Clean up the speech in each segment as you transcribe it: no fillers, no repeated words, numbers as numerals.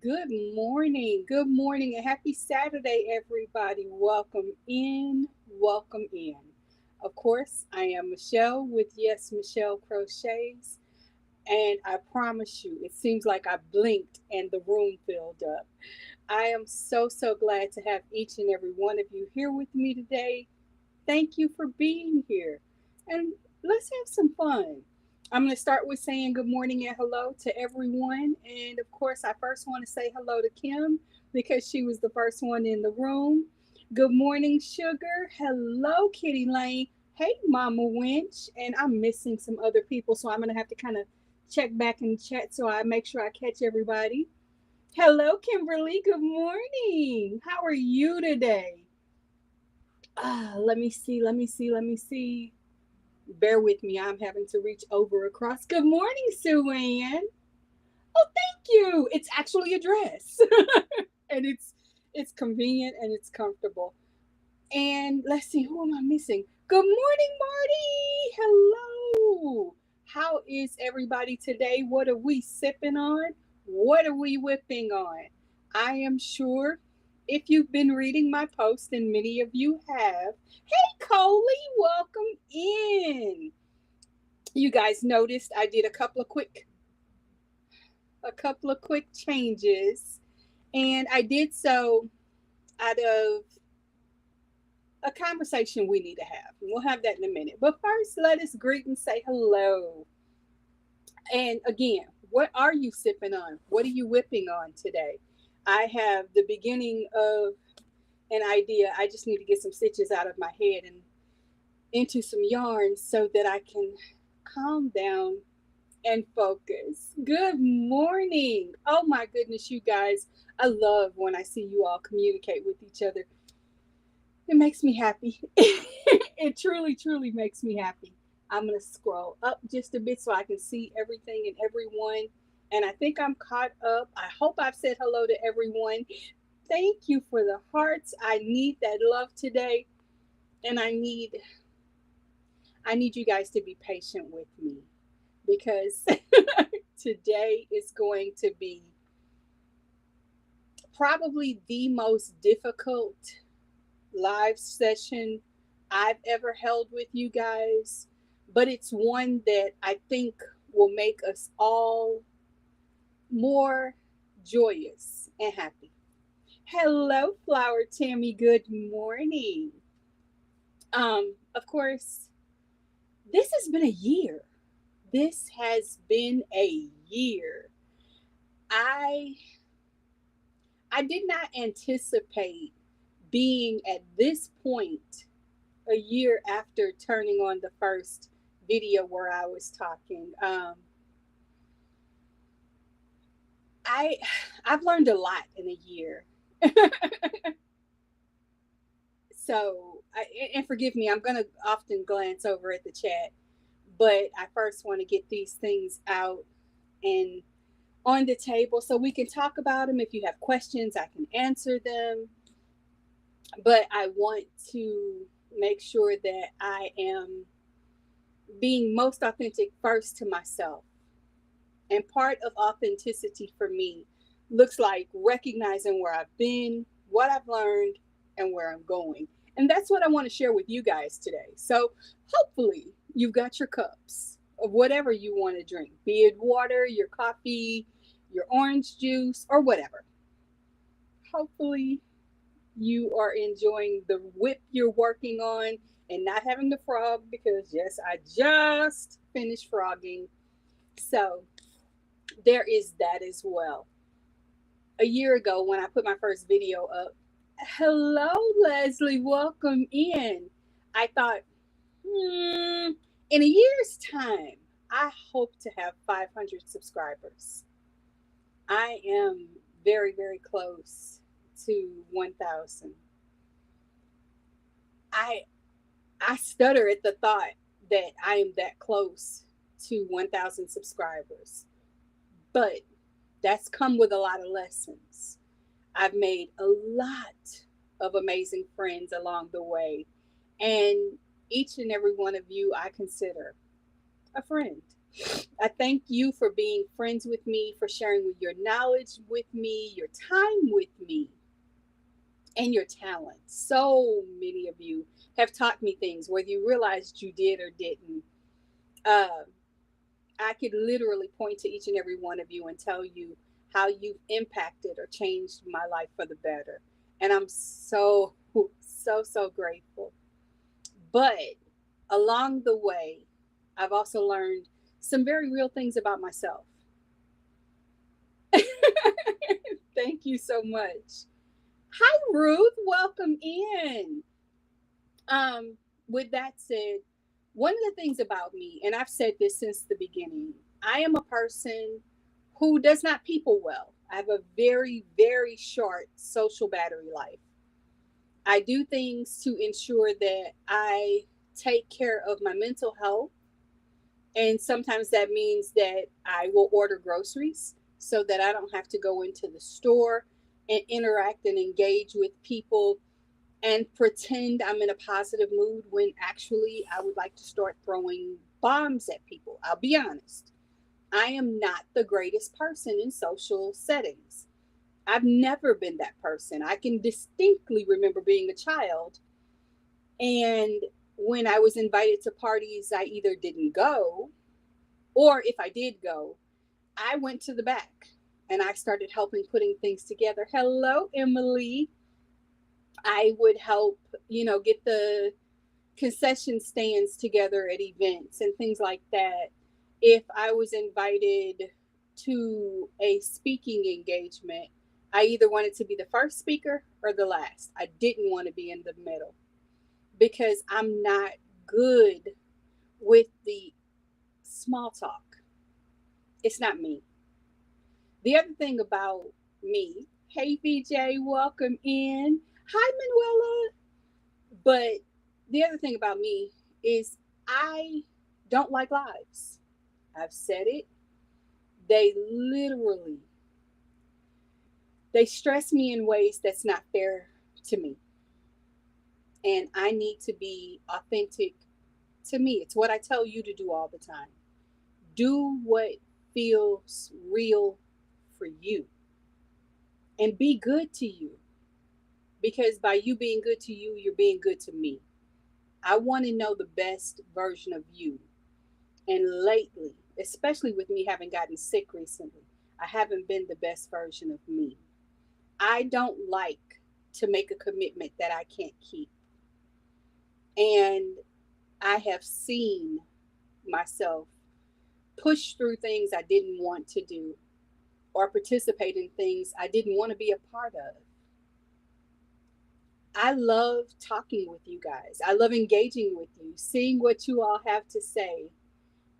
Good morning. Good morning and happy Saturday, everybody. Welcome in. Welcome in. Of course, I am Michelle with YesMichelle Crochets. And I promise you, it seems like I blinked and the room filled up. I am so glad to have each and every one of you here with me today. Thank you for being here. And let's have some fun. I'm going to start with saying good morning and hello to everyone. And of course, I first want to say hello to Kim because she was the first one in the room. Good morning, Sugar. Hello, Kitty Lane. Hey, Mama Winch. And I'm missing some other people, so I'm going to have to kind of check back in the chat so I make sure I catch everybody. Hello, Kimberly. Good morning. How are you today? Let me see. Bear with me. I'm having to reach over across. Good morning, Sue Ann. Oh, thank you. It's actually a dress. And it's convenient and it's comfortable. And let's see, who am I missing? Good morning, Marty. Hello. How is everybody today? What are we sipping on? What are we whipping on? I am sure if you've been reading my post, and many of you have, hey, Coley, welcome in. You guys noticed I did a couple of quick changes, and I did so out of a conversation we need to have. We'll have that in a minute. But first, let us greet and say hello. And again, what are you sipping on? What are you whipping on today? I have the beginning of an idea. I just need to get some stitches out of my head and into some yarn so that I can calm down and focus. Good morning. Oh my goodness, you guys. I love when I see you all communicate with each other. It makes me happy. It truly makes me happy. I'm going to scroll up just a bit so I can see everything and everyone. And I think I'm caught up. I hope I've said hello to everyone. Thank you for the hearts. I need that love today. And I need you guys to be patient with me because today is going to be probably the most difficult live session I've ever held with you guys, but it's one that I think will make us all more joyous and happy. Hello, Flower Tammy. Good morning. Of course, this has been a year. This has been a year. I I did not anticipate being at this point a year after turning on the first video where I was talking. I I've learned a lot in a year. And forgive me, I'm going to often glance over at the chat, but I first want to get these things out and on the table so we can talk about them. If you have questions, I can answer them. But I want to make sure that I am being most authentic first to myself. And part of authenticity for me looks like recognizing where I've been, what I've learned, and where I'm going. And that's what I want to share with you guys today. So hopefully you've got your cups of whatever you want to drink, be it water, your coffee, your orange juice, or whatever. Hopefully you are enjoying the whip you're working on and not having to frog because, yes, I just finished frogging. So there is that as well. A year ago, when I put my first video up, hello, Leslie, welcome in. I thought, in a year's time, I hope to have 500 subscribers. I am very close to 1,000. I I stutter at the thought that I am that close to 1,000 subscribers, but that's come with a lot of lessons. I've made a lot of amazing friends along the way, and each and every one of you I consider a friend. I thank you for being friends with me, for sharing your knowledge with me, your time with me, and your talent. So many of you have taught me things, whether you realized you did or didn't. Uh, I could literally point to each and every one of you and tell you how you've impacted or changed my life for the better. And I'm so, so grateful. But along the way, I've also learned some very real things about myself. Thank you so much. Hi, Ruth. Welcome in. Um, with that said, one of the things about me, and I've said this since the beginning, I am a person who does not people well. I have a very, very short social battery life. I do things to ensure that I take care of my mental health. And sometimes that means that I will order groceries so that I don't have to go into the store and interact and engage with people and pretend I'm in a positive mood when actually I would like to start throwing bombs at people. I'll be honest. I am not the greatest person in social settings. I've never been that person. I can distinctly remember being a child, and when I was invited to parties, I either didn't go, or if I did go, I went to the back and I started helping putting things together. Hello, Emily. I would help, get the concession stands together at events and things like that. If I was invited to a speaking engagement, I either wanted to be the first speaker or the last. I didn't want to be in the middle because I'm not good with the small talk. It's not me. The other thing about me, hey VJ, welcome in. Hi Manuela. But the other thing about me is I don't like lives. I've said it. They literally they stress me in ways that's not fair to me. And I need to be authentic to me. It's what I tell you to do all the time. Do what feels real for you and be good to you, because by you being good to you, you're being good to me. I want to know the best version of you. And lately, especially with me having gotten sick recently, I haven't been the best version of me. I don't like to make a commitment that I can't keep. And I have seen myself push through things I didn't want to do or participate in things I didn't want to be a part of. I love talking with you guys. I love engaging with you, seeing what you all have to say.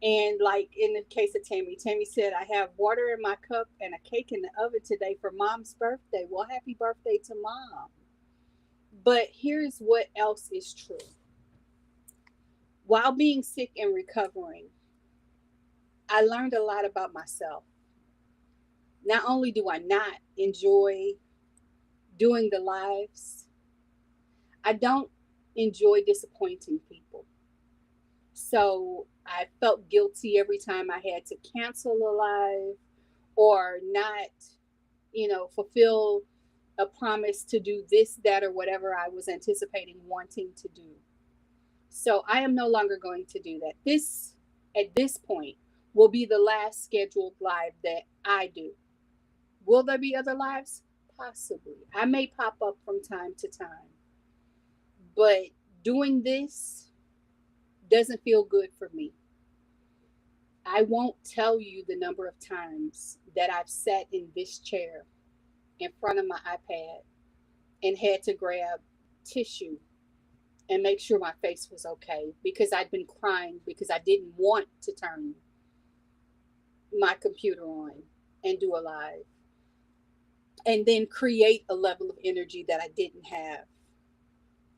And like in the case of Tammy, Tammy said, I have water in my cup and a cake in the oven today for mom's birthday. Well, happy birthday to mom. But here's what else is true. While being sick and recovering, I learned a lot about myself. Not only do I not enjoy doing the lives, I don't enjoy disappointing people. So I felt guilty every time I had to cancel a live or not, fulfill a promise to do this, that, or whatever I was anticipating wanting to do. So I am no longer going to do that. At this point, will be the last scheduled live that I do. Will there be other lives? Possibly. I may pop up from time to time. But doing this doesn't feel good for me. I won't tell you the number of times that I've sat in this chair in front of my iPad and had to grab tissue and make sure my face was okay because I'd been crying because I didn't want to turn my computer on and do a live and then create a level of energy that I didn't have.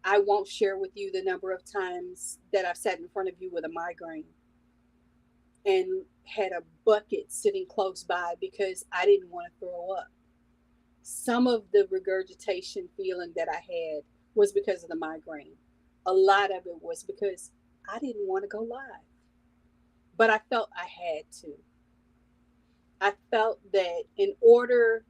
I won't share with you the number of times that I've sat in front of you with a migraine and had a bucket sitting close by because I didn't want to throw up. Some of the regurgitation feeling that I had was because of the migraine. A lot of it was because I didn't want to go live. but I felt I had to. I felt that in order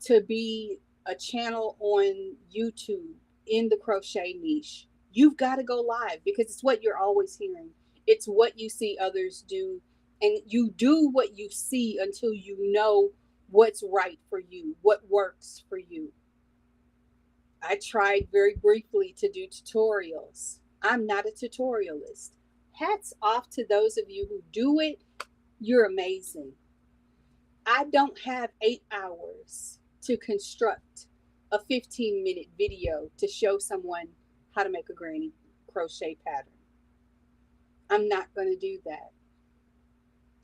to be a channel on YouTube in the crochet niche, you've got to go live because it's what you're always hearing. It's what you see others do. And you do what you see until you know what's right for you, what works for you. I tried very briefly to do tutorials. I'm not a tutorialist. Hats off to those of you who do it. You're amazing. I don't have 8 hours to construct a 15-minute video to show someone how to make a granny crochet pattern. I'm not going to do that.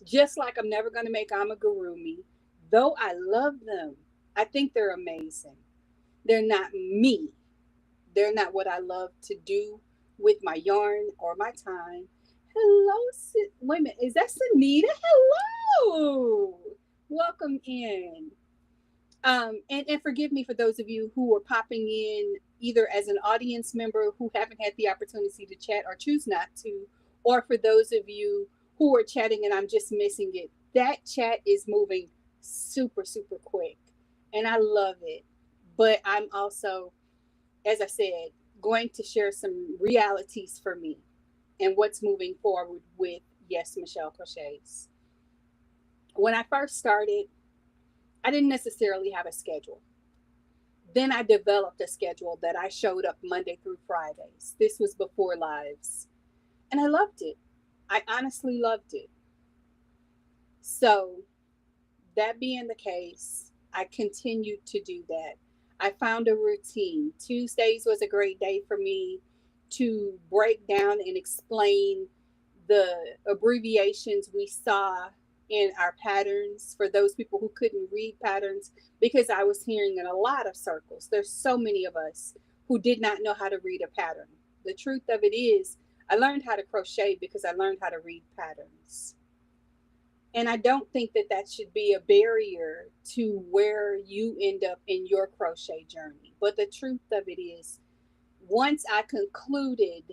Just like I'm never going to make amigurumi, though I love them. I think they're amazing. They're not me. They're not what I love to do with my yarn or my time. Hello, wait a minute. Is that Sunita? Hello. Welcome in. And forgive me for those of you who are popping in either as an audience member who haven't had the opportunity to chat or choose not to, or for those of you who are chatting and I'm just missing it. That chat is moving super, super quick, and I love it. But I'm also, as I said, going to share some realities for me and what's moving forward with YesMichelle Crochets. When I first started, I didn't necessarily have a schedule. Then I developed a schedule that I showed up Monday through Fridays. This was before lives. And I loved it. I honestly loved it. So, that being the case, I continued to do that. I found a routine. Tuesdays was a great day for me to break down and explain the abbreviations we saw in our patterns for those people who couldn't read patterns, because I was hearing in a lot of circles. There's so many of us who did not know how to read a pattern. The truth of it is, I learned how to crochet because I learned how to read patterns. And I don't think that that should be a barrier to where you end up in your crochet journey. But the truth of it is, once I concluded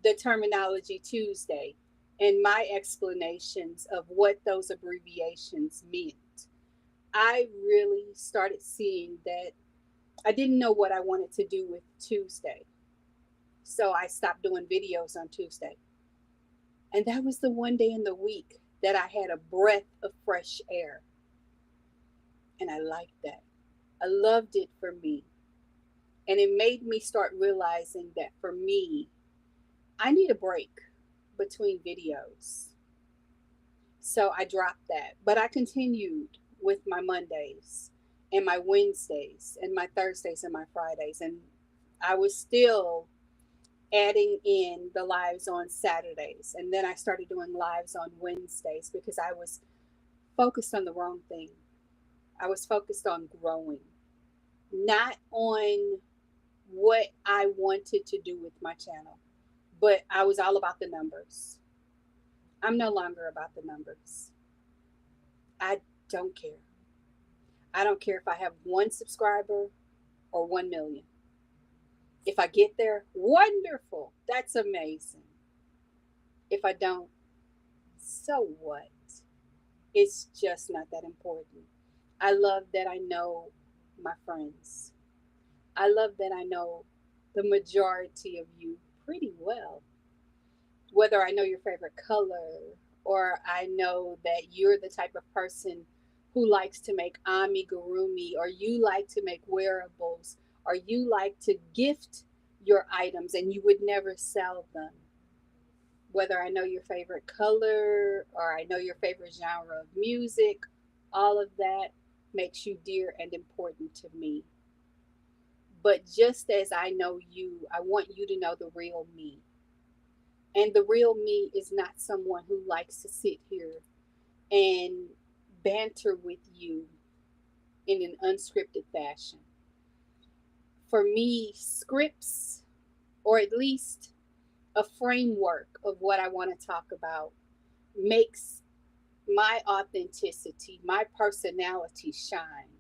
the Terminology Tuesday and my explanations of what those abbreviations meant, I really started seeing that I didn't know what I wanted to do with Tuesday. So I stopped doing videos on Tuesday. And that was the one day in the week that I had a breath of fresh air. And I liked that. I loved it for me. And it made me start realizing that for me, I need a break between videos. So I dropped that. But I continued with my Mondays and my Wednesdays and my Thursdays and my Fridays. And I was still adding in the lives on Saturdays. And then I started doing lives on Wednesdays because I was focused on the wrong thing. I was focused on growing, not on what I wanted to do with my channel, but I was all about the numbers. I'm no longer about the numbers. I don't care. I don't care if I have 1 subscriber or 1 million. If I get there, wonderful. That's amazing. If I don't, so what? It's just not that important. I love that I know my friends. I love that I know the majority of you pretty well. Whether I know your favorite color, or I know that you're the type of person who likes to make amigurumi, or you like to make wearables, or you like to gift your items and you would never sell them. Whether I know your favorite color or I know your favorite genre of music, all of that makes you dear and important to me. But just as I know you, I want you to know the real me. And the real me is not someone who likes to sit here and banter with you in an unscripted fashion. For me, scripts, or at least a framework of what I want to talk about, makes my authenticity, my personality shine.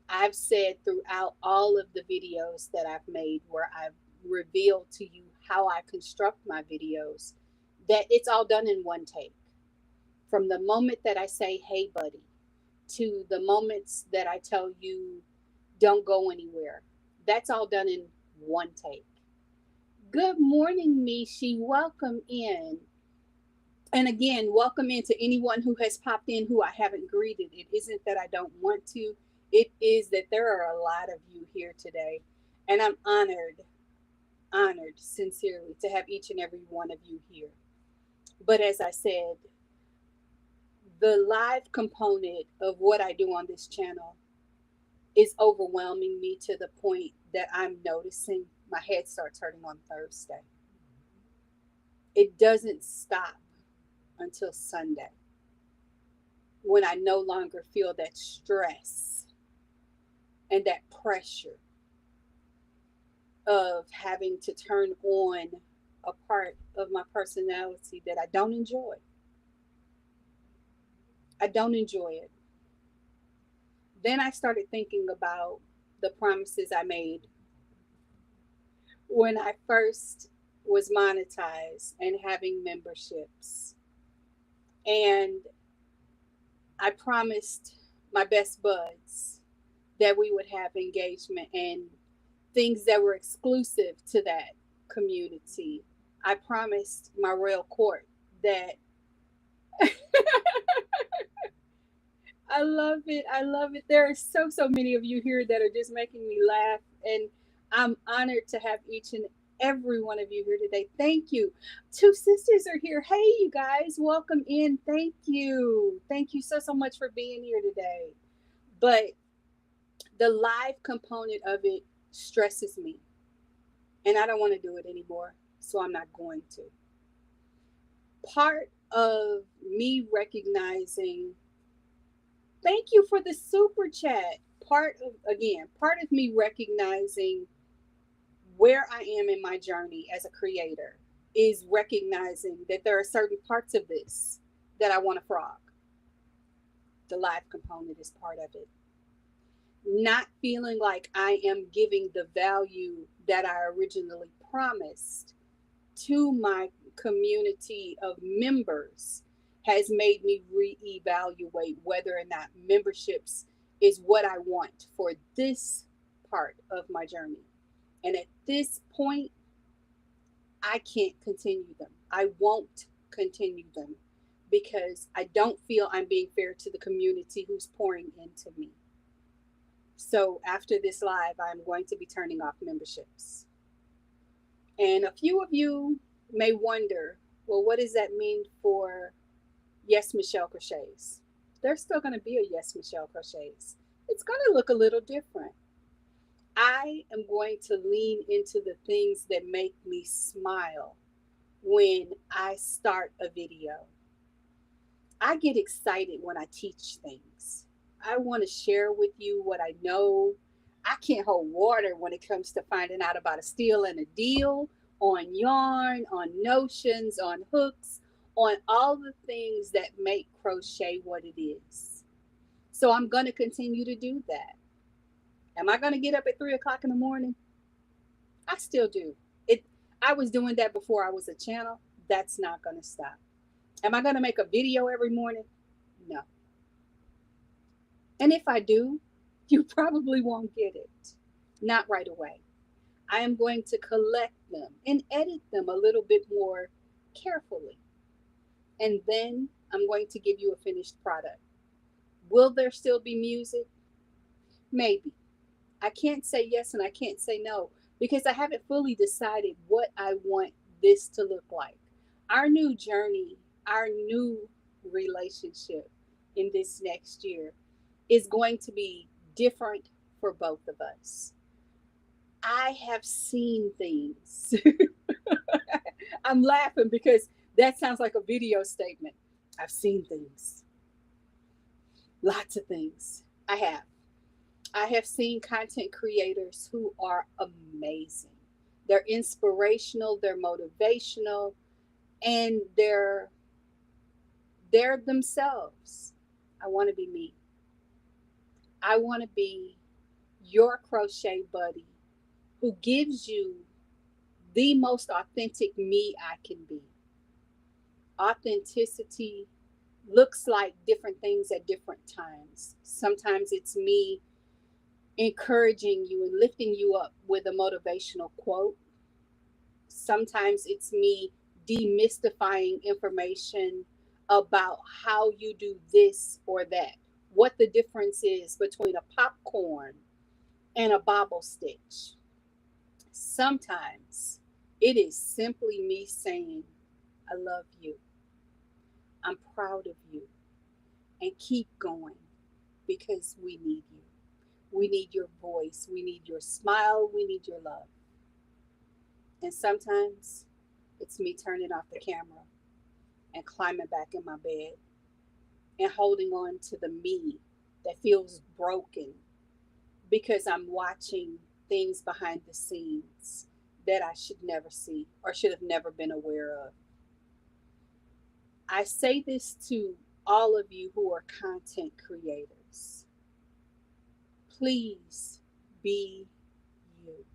I've said throughout all of the videos that I've made where I've revealed to you how I construct my videos, that it's all done in one take. From the moment that I say, hey, buddy, to the moments that I tell you, don't go anywhere, that's all done in one take. Good morning, Mishi. Welcome in. And again, welcome into anyone who has popped in who I haven't greeted. It isn't that I don't want to, it is that there are a lot of you here today. And I'm honored sincerely to have each and every one of you here. But as I said, the live component of what I do on this channel is overwhelming me to the point that I'm noticing my head starts hurting on Thursday. It doesn't stop until Sunday, when I no longer feel that stress and that pressure of having to turn on a part of my personality that I don't enjoy. I don't enjoy it. Then I started thinking about the promises I made when I first was monetized and having memberships. And I promised my best buds that we would have engagement and things that were exclusive to that community. I promised my royal court that I love it. I love it. There are so many of you here that are just making me laugh. And I'm honored to have each and every one of you here today. Thank you. Two sisters are here. Hey, you guys, welcome in. Thank you. Thank you so much for being here today. But the live component of it stresses me. And I don't want to do it anymore. So I'm not going to. Part of me recognizing, thank you for the super chat. Part of me recognizing where I am in my journey as a creator is recognizing that there are certain parts of this that I want to frog. The live component is part of it. Not feeling like I am giving the value that I originally promised to my community of members has made me reevaluate whether or not memberships is what I want for this part of my journey. And at this point, I can't continue them. I won't continue them because I don't feel I'm being fair to the community who's pouring into me. So after this live, I'm going to be turning off memberships. And a few of you may wonder, well, what does that mean for YesMichelle Crochets? There's still going to be a YesMichelle Crochets. It's going to look a little different. I am going to lean into the things that make me smile when I start a video. I get excited when I teach things. I want to share with you what I know. I can't hold water when it comes to finding out about a steal and a deal on yarn, on notions, on hooks, on all the things that make crochet what it is. So I'm going to continue to do that. Am I going to get up at 3 o'clock in the morning? I still do. I was doing that before I was a channel. That's not going to stop. Am I going to make a video every morning? No. And if I do, you probably won't get it. Not right away. I am going to collect them and edit them a little bit more carefully. And then I'm going to give you a finished product. Will there still be music? Maybe. I can't say yes and I can't say no because I haven't fully decided what I want this to look like. Our new journey, our new relationship in this next year is going to be different for both of us. I have seen things. I'm laughing because that sounds like a video statement. I've seen things. Lots of things. I have seen content creators who are amazing. They're inspirational, they're motivational, and they're themselves. I want to be me. I want to be your crochet buddy who gives you the most authentic me I can be. Authenticity looks like different things at different times. Sometimes it's me encouraging you and lifting you up with a motivational quote. Sometimes it's me demystifying information about how you do this or that, what the difference is between a popcorn and a bobble stitch. Sometimes it is simply me saying, I love you, I'm proud of you, and keep going because we need you. We need your voice, we need your smile, we need your love. And sometimes it's me turning off the camera and climbing back in my bed and holding on to the me that feels broken because I'm watching things behind the scenes that I should never see or should have never been aware of. I say this to all of you who are content creators. Please be you.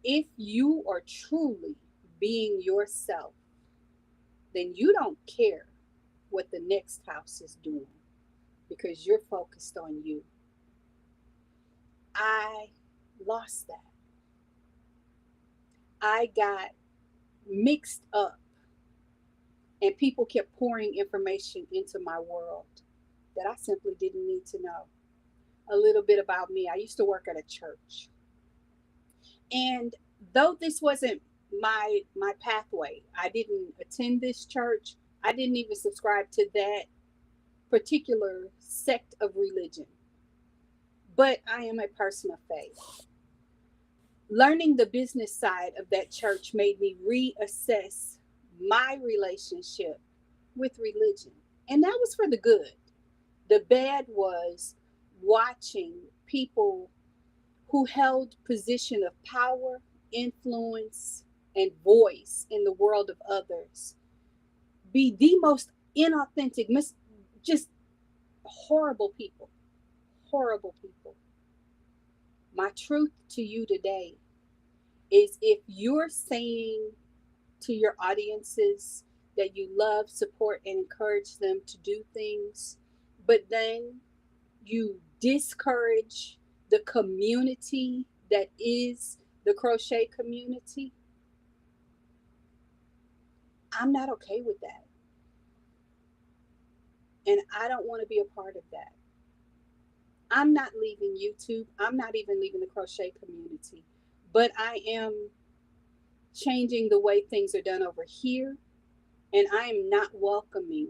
If you are truly being yourself, then you don't care what the next house is doing because you're focused on you. I lost that. I got mixed up and people kept pouring information into my world that I simply didn't need to know. A little bit about me. I used to work at a church. And though this wasn't my pathway, I didn't attend this church. I didn't even subscribe to that particular sect of religion. But I am a person of faith. Learning the business side of that church made me reassess my relationship with religion. And that was for the good. The bad was watching people who held position of power, influence, and voice in the world of others be the most inauthentic, just horrible people. Horrible people. My truth to you today is if you're saying to your audiences that you love, support, and encourage them to do things, but then you discourage the community that is the crochet community, I'm not okay with that. And I don't want to be a part of that. I'm not leaving YouTube. I'm not even leaving the crochet community. But I am changing the way things are done over here. And I am not welcoming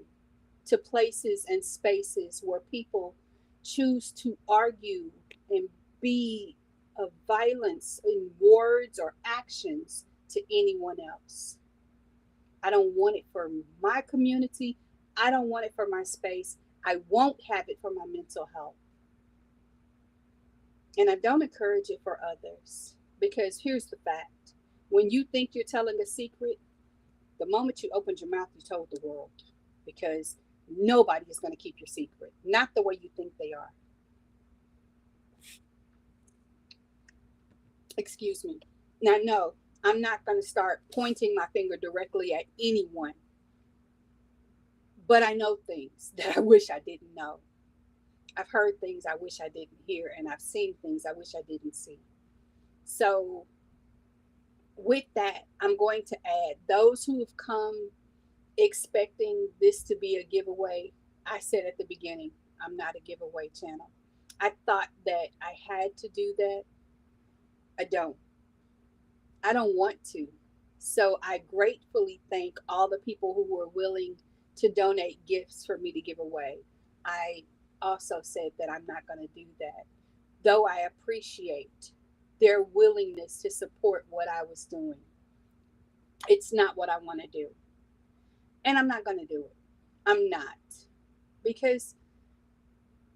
to places and spaces where people choose to argue and be of violence in words or actions to anyone else. I don't want it for my community. I don't want it for my space. I won't have it for my mental health. And I don't encourage it for others because here's the fact. When you think you're telling a secret, the moment you opened your mouth, you told the world because nobody is going to keep your secret, not the way you think they are. Excuse me. Now, no, I'm not going to start pointing my finger directly at anyone, but I know things that I wish I didn't know. I've heard things I wish I didn't hear, and I've seen things I wish I didn't see. So, with that, I'm going to add those who have come expecting this to be a giveaway. I said at the beginning, I'm not a giveaway channel. I thought that I had to do that. I don't. I don't want to. So I gratefully thank all the people who were willing to donate gifts for me to give away. I also said that I'm not going to do that, though I appreciate their willingness to support what I was doing. It's not what I want to do. And I'm not going to do it. I'm not. Because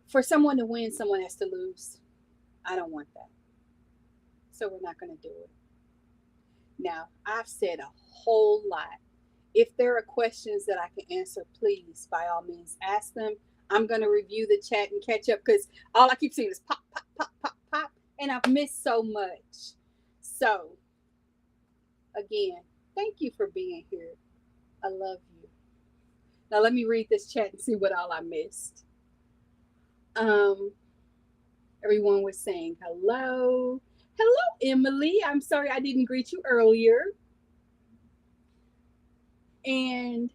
for someone to win, someone has to lose. I don't want that. So we're not going to do it. Now, I've said a whole lot. If there are questions that I can answer, please, by all means, ask them. I'm going to review the chat and catch up because all I keep seeing is pop, pop, pop, pop, pop. And I've missed so much. So, again, thank you for being here. I love you. Now let me read this chat and see what all I missed. Um, Everyone was saying hello. Hello, Emily. I'm sorry I didn't greet you earlier. And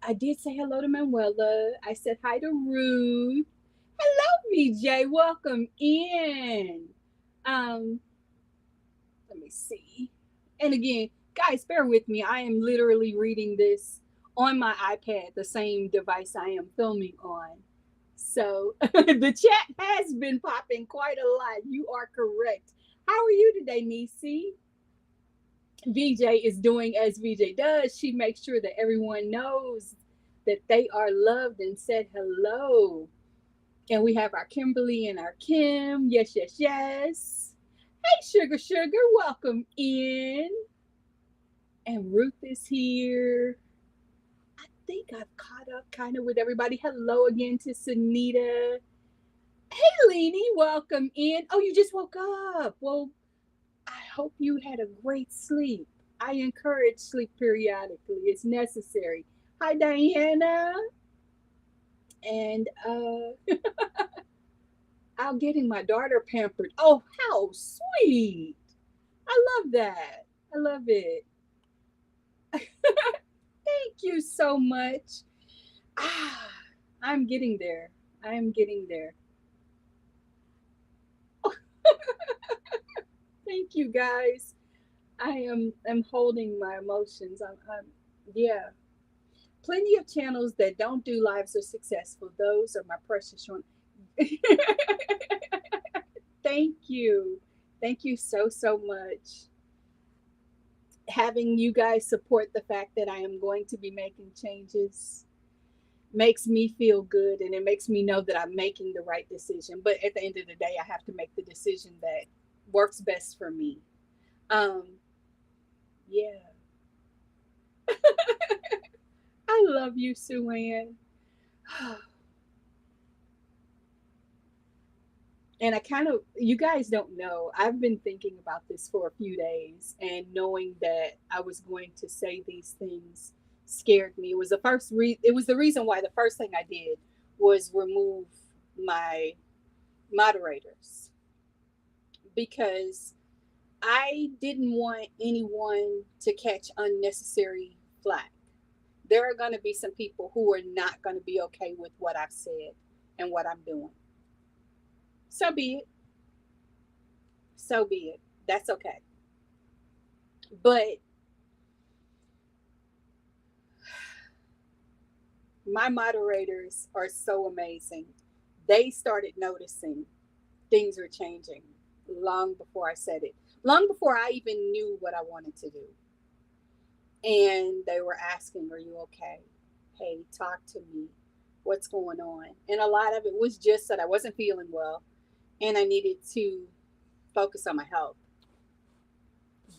I did say hello to Manuela. I said hi to Ruth. Hello, VJ. Welcome in. Um, Let me see. And again, guys, bear with me. I am literally reading this on my iPad, the same device I am filming on. So the chat has been popping quite a lot. You are correct. How are you today, Nisi? VJ is doing as VJ does. She makes sure that everyone knows that they are loved and said hello. And we have our Kimberly and our Kim. Yes, yes, yes. Hey, Sugar Sugar, welcome in. And Ruth is here. I think I've caught up kind of with everybody. Hello again to Sunita. Hey, Leanie, welcome in. Oh, you just woke up. Well, I hope you had a great sleep. I encourage sleep periodically. It's necessary. Hi, Diana. And I'm getting my daughter pampered. Oh, how sweet. I love that. I love it. Thank you so much. Ah, I'm getting there. I am getting there. Thank you guys. I'm holding my emotions. I'm yeah. Plenty of channels that don't do lives are successful. Those are my precious ones. Thank you. Thank you so so much. Having you guys support the fact that I am going to be making changes makes me feel good, and it makes me know that I'm making the right decision. But at the end of the day, I have to make the decision that works best for me. Um, yeah. I love you, Sue Ann. And I kind of, you guys don't know, I've been thinking about this for a few days, and knowing that I was going to say these things scared me. It was it was the reason why the first thing I did was remove my moderators, because I didn't want anyone to catch unnecessary flack. There are going to be some people who are not going to be okay with what I've said and what I'm doing. So be it. So be it. That's okay. But my moderators are so amazing. They started noticing things were changing long before I said it, long before I even knew what I wanted to do. And they were asking, "Are you okay? Hey, talk to me. What's going on?" And a lot of it was just that I wasn't feeling well and I needed to focus on my health.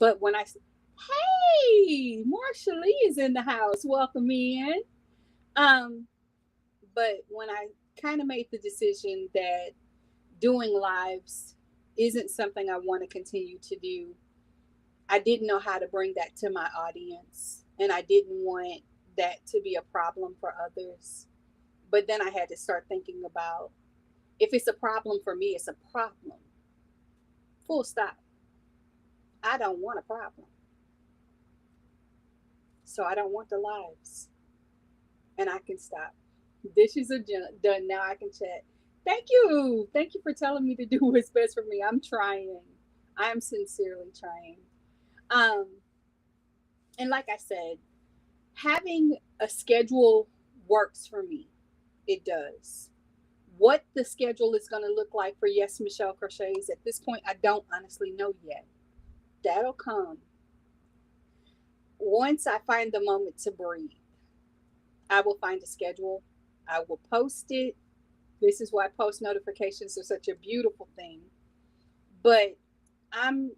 But when hey, Marsha Lee is in the house. Welcome in. Um, but when I kind of made the decision that doing lives isn't something I want to continue to do, I didn't know how to bring that to my audience, and I didn't want that to be a problem for others. But then I had to start thinking about, if it's a problem for me, it's a problem. Full stop. I don't want a problem. So I don't want the lives. And I can stop. Dishes are done. Now I can chat. Thank you. Thank you for telling me to do what's best for me. I'm trying. I'm sincerely trying. Um, and like I said, having a schedule works for me. It does. What the schedule is going to look like for YesMichelle Crochets at this point, I don't honestly know yet. That'll come once I find the moment to breathe. I will find a schedule. I will post it. This is why post notifications are such a beautiful thing. But I'm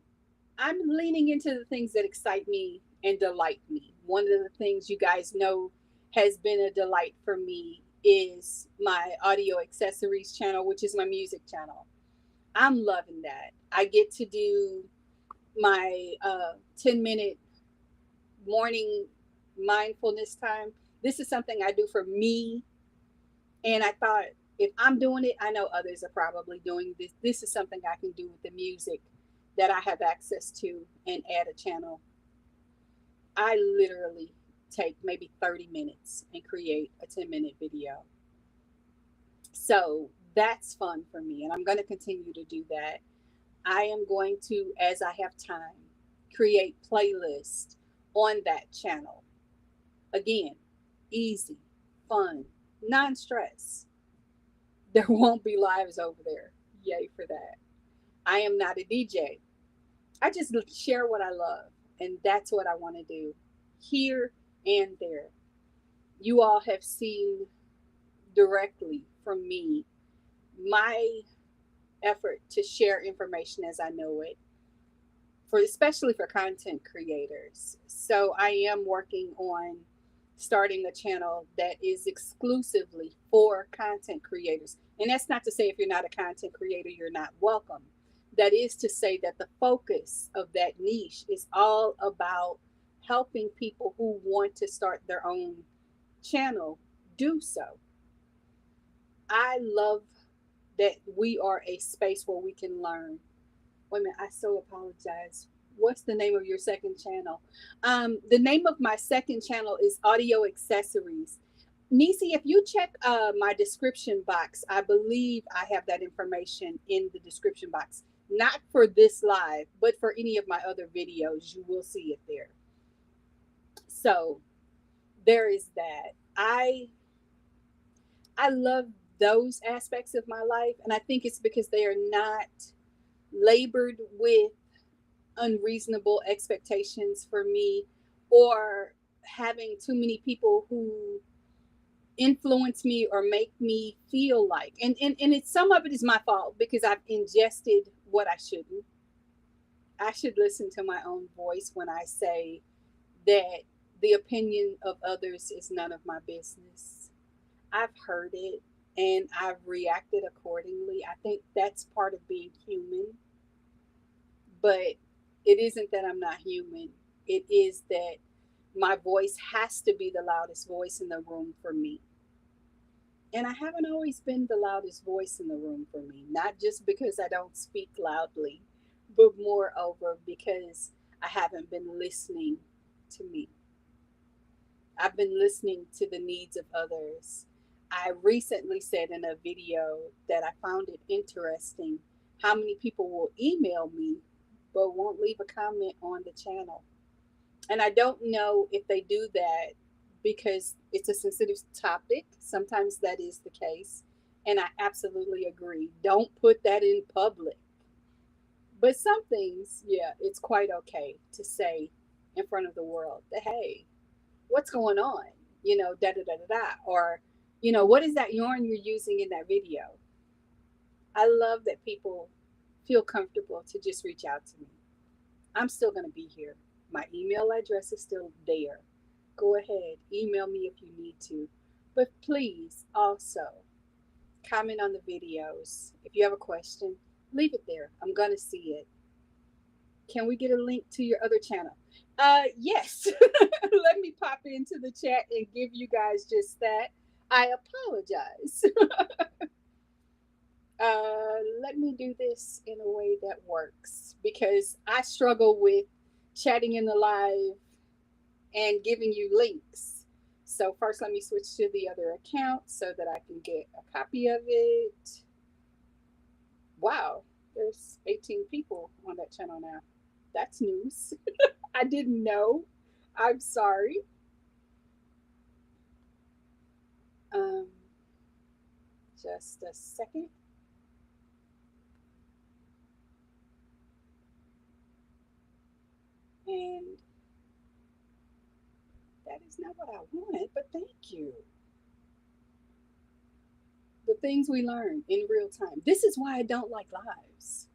I'm leaning into the things that excite me and delight me. One of the things you guys know has been a delight for me is my audio accessories channel, which is my music channel. I'm loving that. I get to do my 10-minute morning mindfulness time. This is something I do for me. And I thought, if I'm doing it, I know others are probably doing this. This is something I can do with the music that I have access to and add a channel. I literally take maybe 30 minutes and create a 10-minute video. So that's fun for me. And I'm going to continue to do that. I am going to, as I have time, create playlists on that channel. Again, easy, fun, non stress. There won't be lives over there. Yay for that. I am not a DJ. I just share what I love. And that's what I want to do here and there. You all have seen directly from me my effort to share information as I know it, for especially for content creators. So I am working on starting a channel that is exclusively for content creators. And that's not to say if you're not a content creator, you're not welcome. That is to say that the focus of that niche is all about helping people who want to start their own channel do so. I love that we are a space where we can learn. Wait a minute, I so apologize. What's the name of your second channel? The name of my second channel is Audio Accessories. Nisi, if you check my description box, I believe I have that information in the description box. Not for this live, but for any of my other videos, you will see it there. So there is that. I love those aspects of my life, and I think it's because they are not labored with unreasonable expectations for me, or having too many people who influence me or make me feel like, and it's, some of it is my fault because I've ingested what I shouldn't. I should listen to my own voice when I say that the opinion of others is none of my business. I've heard it and I've reacted accordingly. I think that's part of being human. But it isn't that I'm not human. It is that my voice has to be the loudest voice in the room for me. And I haven't always been the loudest voice in the room for me, not just because I don't speak loudly, but moreover because I haven't been listening to me. I've been listening to the needs of others. I recently said in a video that I found it interesting how many people will email me but won't leave a comment on the channel. And I don't know if they do that because it's a sensitive topic. Sometimes that is the case. And I absolutely agree. Don't put that in public. But some things, yeah, it's quite okay to say in front of the world that, hey, what's going on? Da da da da da. Or, what is that yarn you're using in that video? I love that people feel comfortable to just reach out to me. I'm still going to be here. My email address is still there. Go ahead, email me if you need to. But please also comment on the videos. If you have a question, leave it there. I'm going to see it. Can we get a link to your other channel? Yes. Let me pop into the chat and give you guys just that. I apologize. Let me do this in a way that works because I struggle with chatting in the live and giving you links. So first, let me switch to the other account so that I can get a copy of it. Wow, there's 18 people on that channel now. That's news. I didn't know. I'm sorry. Just a second. And that is not what I wanted, but thank you. The things we learn in real time. This is why I don't like lives,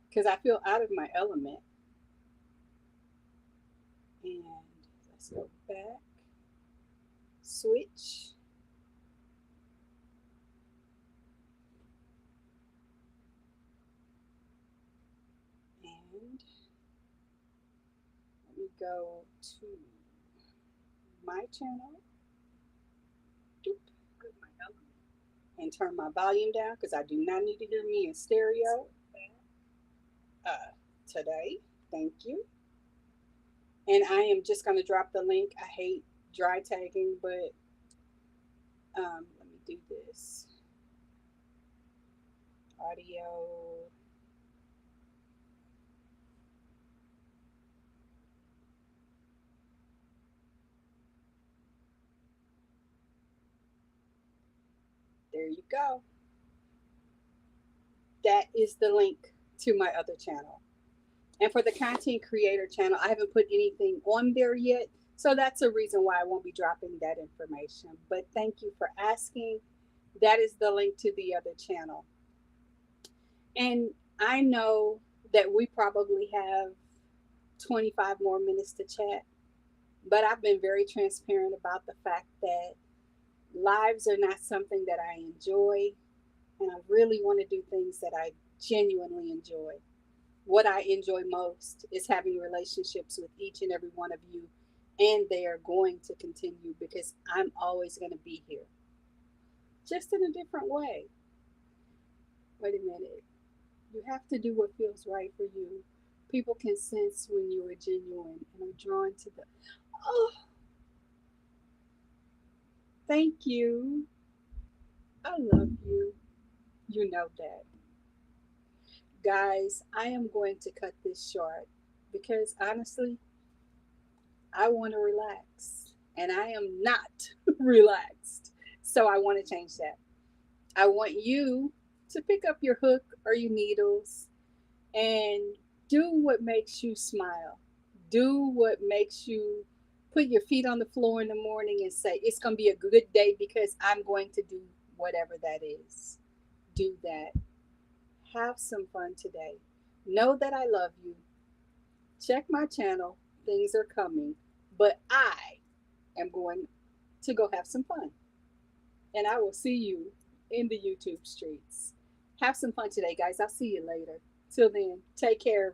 because I feel out of my element. And let's go back, switch. And let me go to my channel. Doop. And turn my volume down because I do not need to hear me in stereo today. Thank you. And I am just going to drop the link. I hate dry tagging, but let me do this. Audio. There you go. That is the link to my other channel. And for the content creator channel, I haven't put anything on there yet. So that's a reason why I won't be dropping that information. But thank you for asking. That is the link to the other channel. And I know that we probably have 25 more minutes to chat, but I've been very transparent about the fact that lives are not something that I enjoy. And I really want to do things that I genuinely enjoy. What I enjoy most is having relationships with each and every one of you, and they are going to continue because I'm always going to be here, just in a different way. Wait a minute. You have to do what feels right for you. People can sense when you are genuine and are drawn to the. Oh, thank you. I love you. You know that. Guys, I am going to cut this short because honestly, I want to relax and I am not relaxed. So I want to change that. I want you to pick up your hook or your needles and do what makes you smile. Do what makes you put your feet on the floor in the morning and say, it's going to be a good day because I'm going to do whatever that is. Do that. Have some fun today. Know that I love you. Check my channel. Things are coming. But I am going to go have some fun. And I will see you in the YouTube streets. Have some fun today, guys. I'll see you later. Till then, take care.